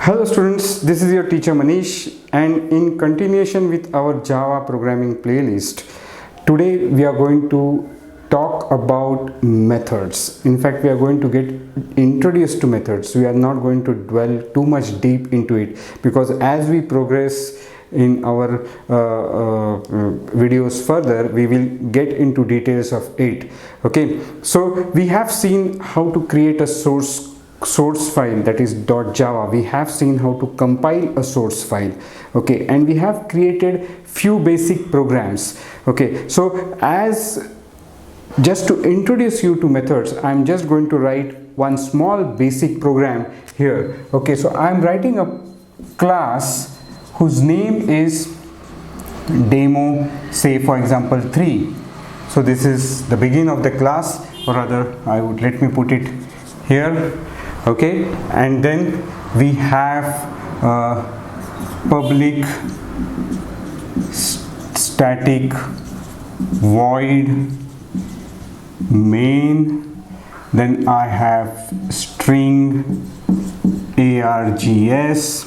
Hello students, this is your teacher Manish, and in continuation with our Java programming playlist, today we are going to talk about methods. In fact, we are going to get introduced to methods. We are not going to dwell too much deep into it, because as we progress in our videos further, we will get into details of it. Okay, so we have seen how to create a source file, that is .java. We have seen how to compile a source file, okay, and we have created few basic programs. Okay, so as just to introduce you to methods, I'm just going to write one small basic program here. Okay, so I'm writing a class whose name is demo, say for example 3. So this is the beginning of the class, or rather let me put it here. Okay, and then we have public static void main, then I have string args.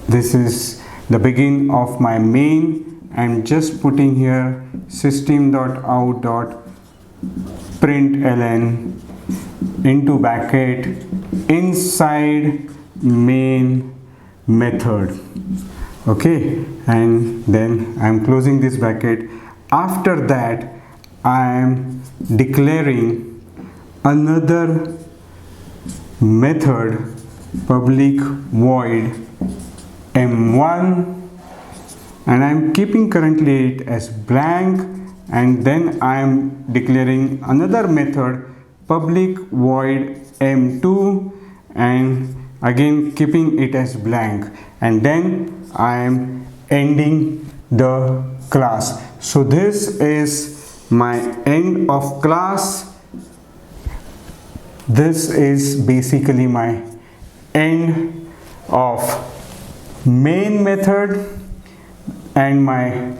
This is the beginning of my main. I'm just putting here system.out.println into bracket inside main method. Okay, and then I'm closing this bracket. After that, I am declaring another method, public void m1, and I'm keeping currently it as blank, and then I am declaring another method, public void m2, and again keeping it as blank, and then I am ending the class. So this is my end of class. This is basically my end of main method, and my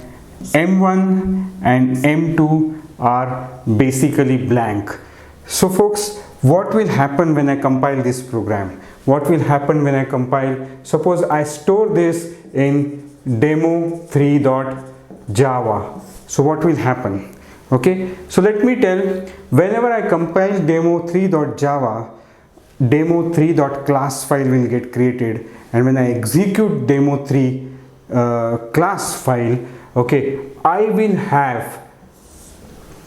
m1 and m2 are basically blank. So folks, what will happen when I compile this program? What will happen when I compile? Suppose I store this in demo3.java. So what will happen? Okay, so let me tell, whenever I compile demo3.java, demo3.class file will get created, and when I execute demo3 class file, okay, I will have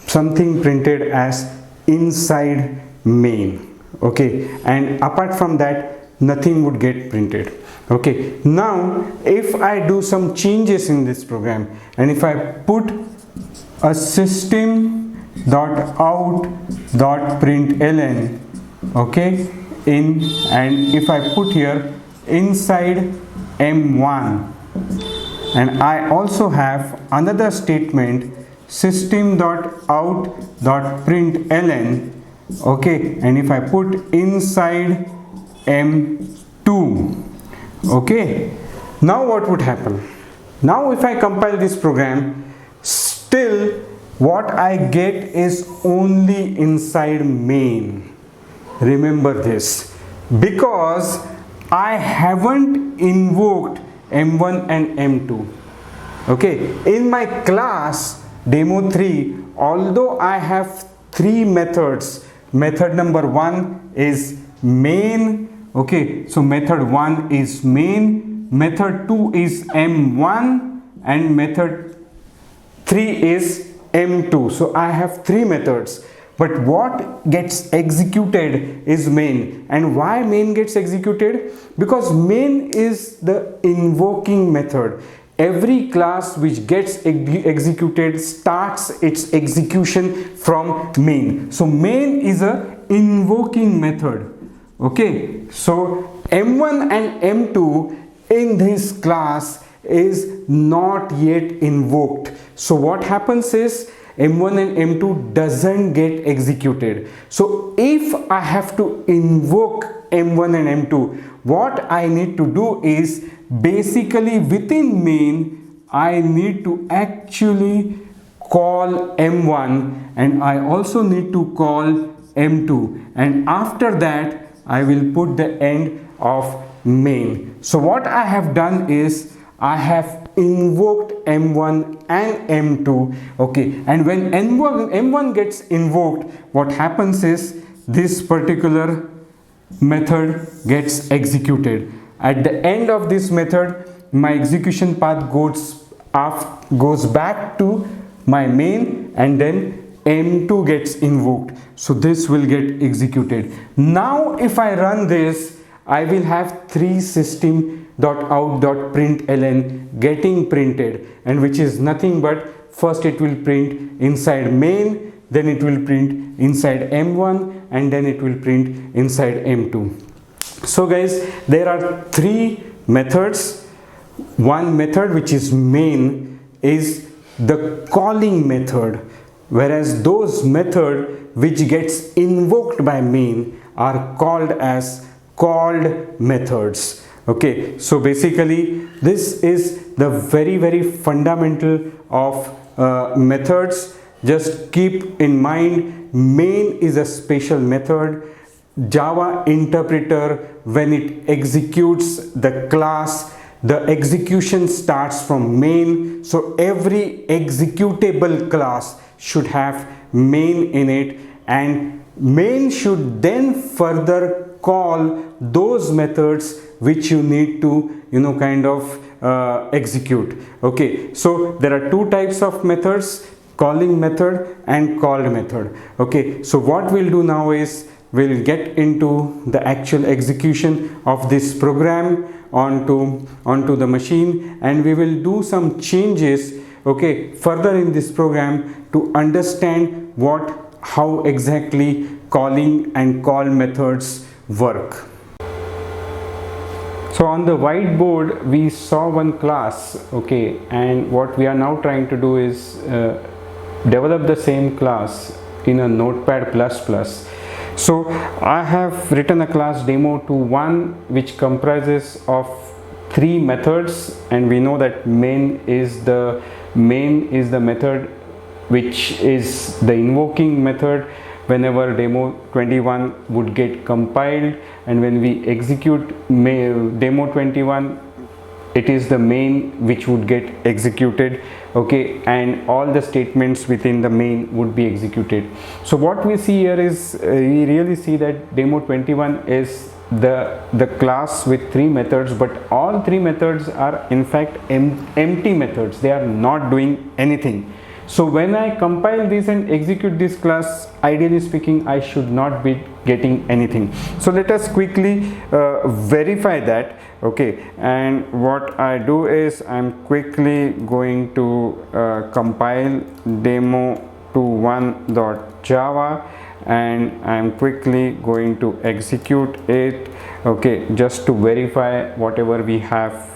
something printed as inside main. Okay, and apart from that, nothing would get printed. Okay, now if I do some changes in this program, and if I put a system.out.println, okay, in, and if I put here inside m1, and I also have another statement, system.out.println, okay, and if I put inside m2, okay, now what would happen? Now if I compile this program, still what I get is only inside main. Remember this, because I haven't invoked m1 and m2. Okay, in my class demo3, although I have three methods, method number 1 is main. Okay, so method 1 is main, method 2 is m1, and method 3 is m2. So I have three methods, but what gets executed is main. And why main gets executed? Because main is the invoking method. Every class which gets executed starts its execution from main. So main is a invoking method. Okay, so m1 and m2 in this class is not yet invoked. So what happens is m1 and m2 doesn't get executed. So if I have to invoke m1 and m2, what I need to do is basically within main I need to actually call m1, and I also need to call m2, and after that I will put the end of main. So what I have done is I have invoked M1 and M2. Okay, and when M1 gets invoked, what happens is this particular method gets executed. At the end of this method, my execution path goes back to my main, and then M2 gets invoked. So this will get executed. Now if I run this, I will have 3 system.out.println getting printed, and which is nothing but first it will print inside main, then it will print inside M1, and then it will print inside M2. So guys, there are 3 methods. One method, which is main, is the calling method, whereas those method which gets invoked by main are called as called methods. Okay, so basically this is the very fundamental of methods. Just keep in mind, main is a special method. Java interpreter, when it executes the class, the execution starts from main. So every executable class should have main in it, and main should then further call those methods which you need to execute. Okay, so there are 2 types of methods, calling method and called method. Okay, so what we'll do now is we'll get into the actual execution of this program onto the machine, and we will do some changes, okay, further in this program to understand how exactly calling and call methods work. So on the whiteboard we saw one class, okay, and what we are now trying to do is develop the same class in a Notepad++. So I have written a class demo21 which comprises of 3 methods, and we know that main is the method which is the invoking method whenever demo21 would get compiled, and when we execute demo21, it is the main which would get executed, okay, and all the statements within the main would be executed. So what we see here is we really see that demo21 is the class with 3 methods, but all 3 methods are in fact empty methods. They are not doing anything. So when I compile this and execute this class, ideally speaking, I should not be getting anything. So let us quickly verify that. Okay, and what I do is I'm quickly going to compile demo21.java, and I'm quickly going to execute it, okay, just to verify whatever we have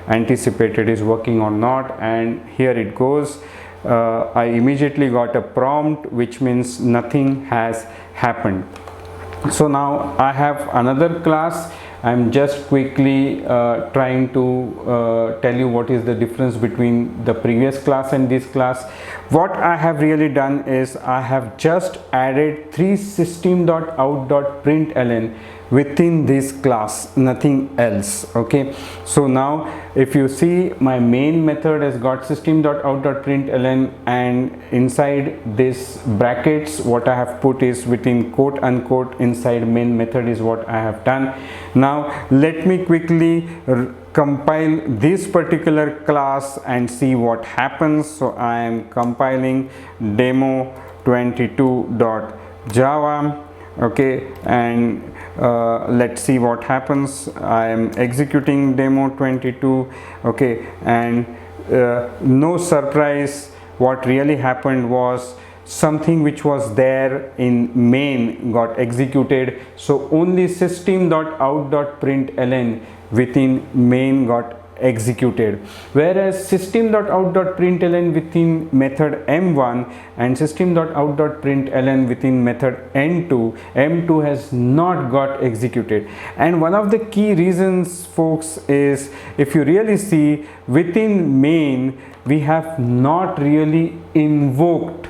anticipated is working or not. And here it goes. I immediately got a prompt, which means nothing has happened. So now I have another class. I'm just quickly trying to tell you what is the difference between the previous class and this class. What I have really done is I have just added 3 system.out.println within this class, nothing else. Okay, so now if you see, my main method has got system.out.println, and inside this brackets what I have put is within quote unquote inside main method is what I have done. Now let me quickly compile this particular class and see what happens. So I am compiling demo22.java, okay, and let's see what happens. I am executing demo22, okay, and no surprise, what really happened was something which was there in main got executed. So only system.out.println within main got executed, whereas system.out.println within method M1 and system.out.println within method M2 has not got executed. And one of the key reasons, folks, is if you really see, within main we have not really invoked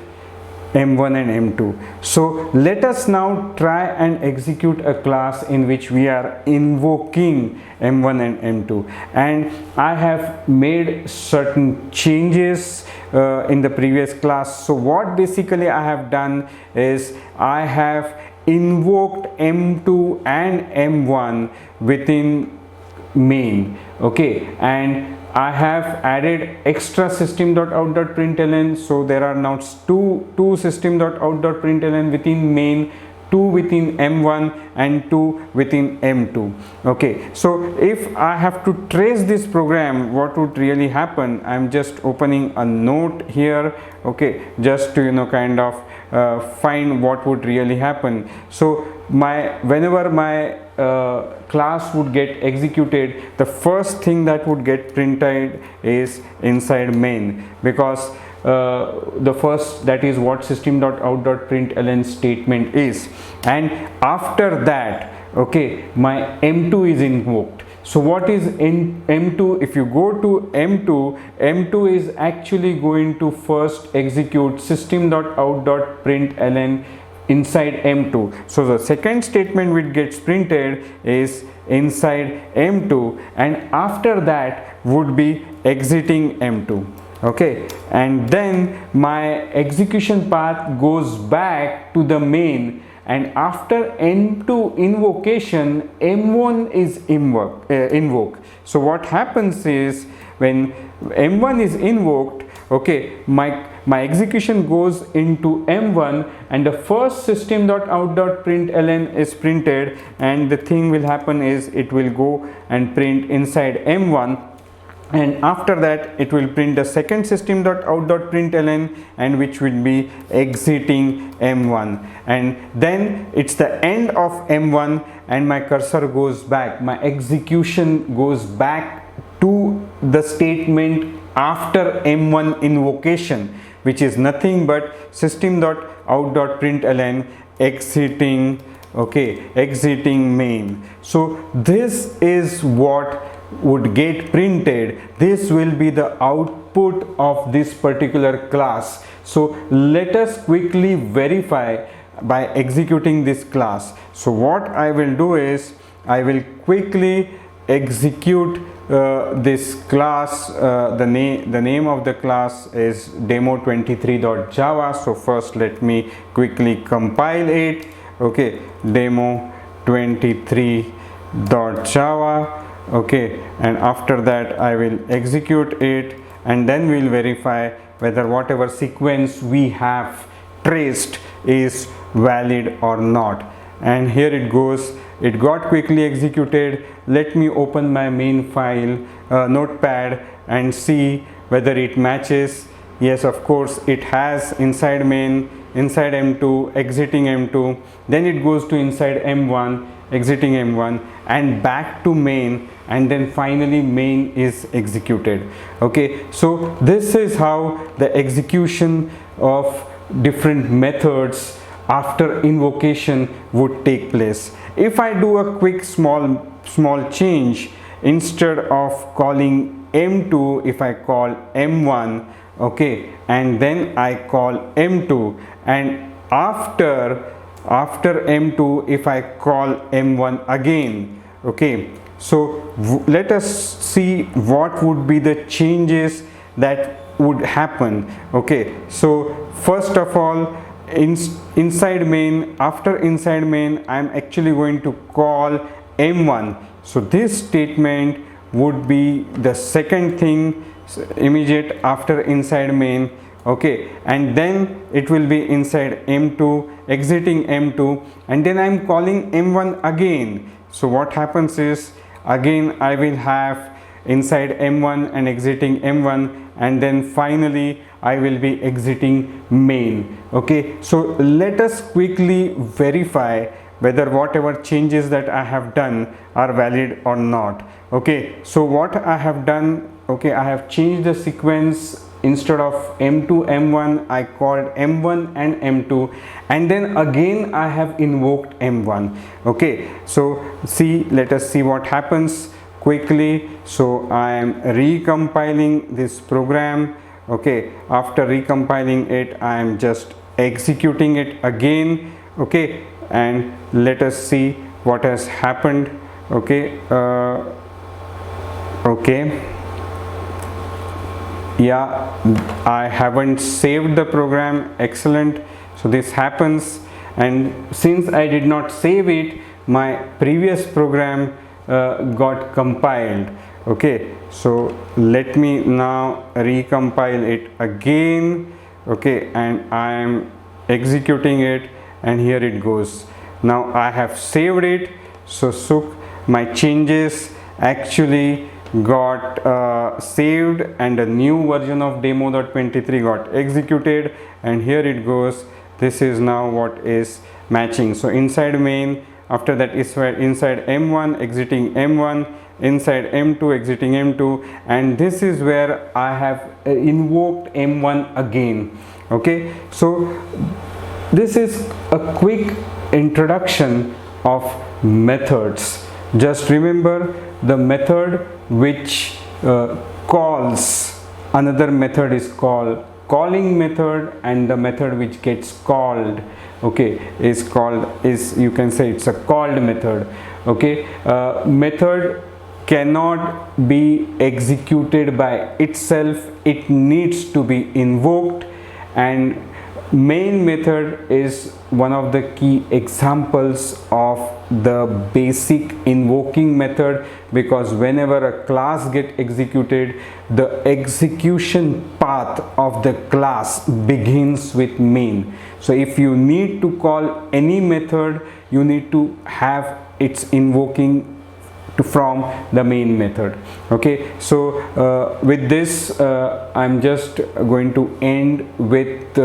m1 and m2. So let us now try and execute a class in which we are invoking m1 and m2, and I have made certain changes in the previous class. So what basically I have done is I have invoked m2 and m1 within main, okay, and I have added extra system.out.println. so there are now two system.out.println within main, 2 within m1 and 2 within m2. okay, so if I have to trace this program, what would really happen, I'm just opening a note here, okay, just to kind of find what would really happen. So whenever my class would get executed, the first thing that would get printed is inside main, because the first, that is what system.out.println statement is, and after that, okay, my m2 is invoked. So what is in m2? If you go to m2 is actually going to first execute system.out.println inside m2. so the second statement which gets printed is inside m2, and after that would be exiting m2. okay, and then my execution path goes back to the main, and after m2 invocation, m1 is invoked. So what happens is, when m1 is invoked, okay, my execution goes into m1, and the first system.out.println is printed, and the thing will happen is it will go and print inside m1, and after that it will print the second system.out.println, and which will be exiting m1, and then it's the end of m1, and my cursor goes back, my execution goes back to the statement after m1 invocation, which is nothing but system.out.println exiting, okay, exiting main. So this is what would get printed. This will be the output of this particular class. So let us quickly verify by executing this class. So what I will do is, I will quickly execute this class. The name of the class is demo23.java. so first let me quickly compile it, okay, demo23.java, okay, and after that I will execute it, and then we'll verify whether whatever sequence we have traced is valid or not. And here it goes, it got quickly executed. Let me open my main file notepad and see whether it matches. Yes, of course it has. Inside main, inside m2, exiting m2, then it goes to inside m1, exiting m1, and back to main, and then finally main is executed. Okay, so this is how the execution of different methods after invocation would take place. If I do a quick small change, instead of calling m2, if I call m1, okay, and then I call m2, and after m2 if I call m1 again, okay, so let us see what would be the changes that would happen. Okay, so first of all, inside main, after inside main, I am actually going to call m1. So this statement would be the second thing immediate after inside main, okay, and then it will be inside m2, exiting m2, and then I am calling m1 again. So what happens is, again I will have inside m1 and exiting m1, and then finally I will be exiting main. Okay, so let us quickly verify whether whatever changes that I have done are valid or not. Okay, so what I have done, okay, I have changed the sequence. Instead of m2 m1, I called m1 and m2, and then again I have invoked m1. Okay, so let us see what happens quickly. So I am recompiling this program. Okay, after recompiling it, I am just executing it again. Okay, and let us see what has happened. Okay, yeah, I haven't saved the program. Excellent. So this happens, and since I did not save it, my previous program got compiled. Okay, so let me now recompile it again. Okay, and I am executing it, and here it goes. Now I have saved it. So Sukh, my changes actually got saved, and a new version of demo.23 got executed, and here it goes. This is now what is matching. So inside main, after that is inside M1 exiting M1, inside M2 exiting M2, and this is where I have invoked M1 again. Okay, so this is a quick introduction of methods. Just remember, the method which calls another method is called calling method, and the method which gets called, okay, is you can say it's a called method. Okay, method cannot be executed by itself, it needs to be invoked, and main method is one of the key examples of the basic invoking method, because whenever a class gets executed, the execution path of the class begins with main. So if you need to call any method, you need to have its invoking from the main method. Okay, so with this I'm just going to end with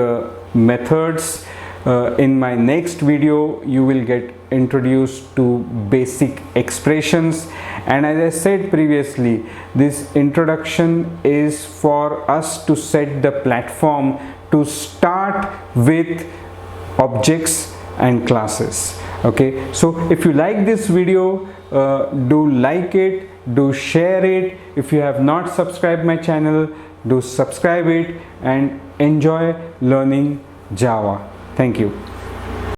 methods. In my next video you will get introduced to basic expressions, and as I said previously, this introduction is for us to set the platform to start with objects and classes. Okay, so if you like this video, do like it, do share it. If you have not subscribed my channel, do subscribe it, and enjoy learning Java. Thank you.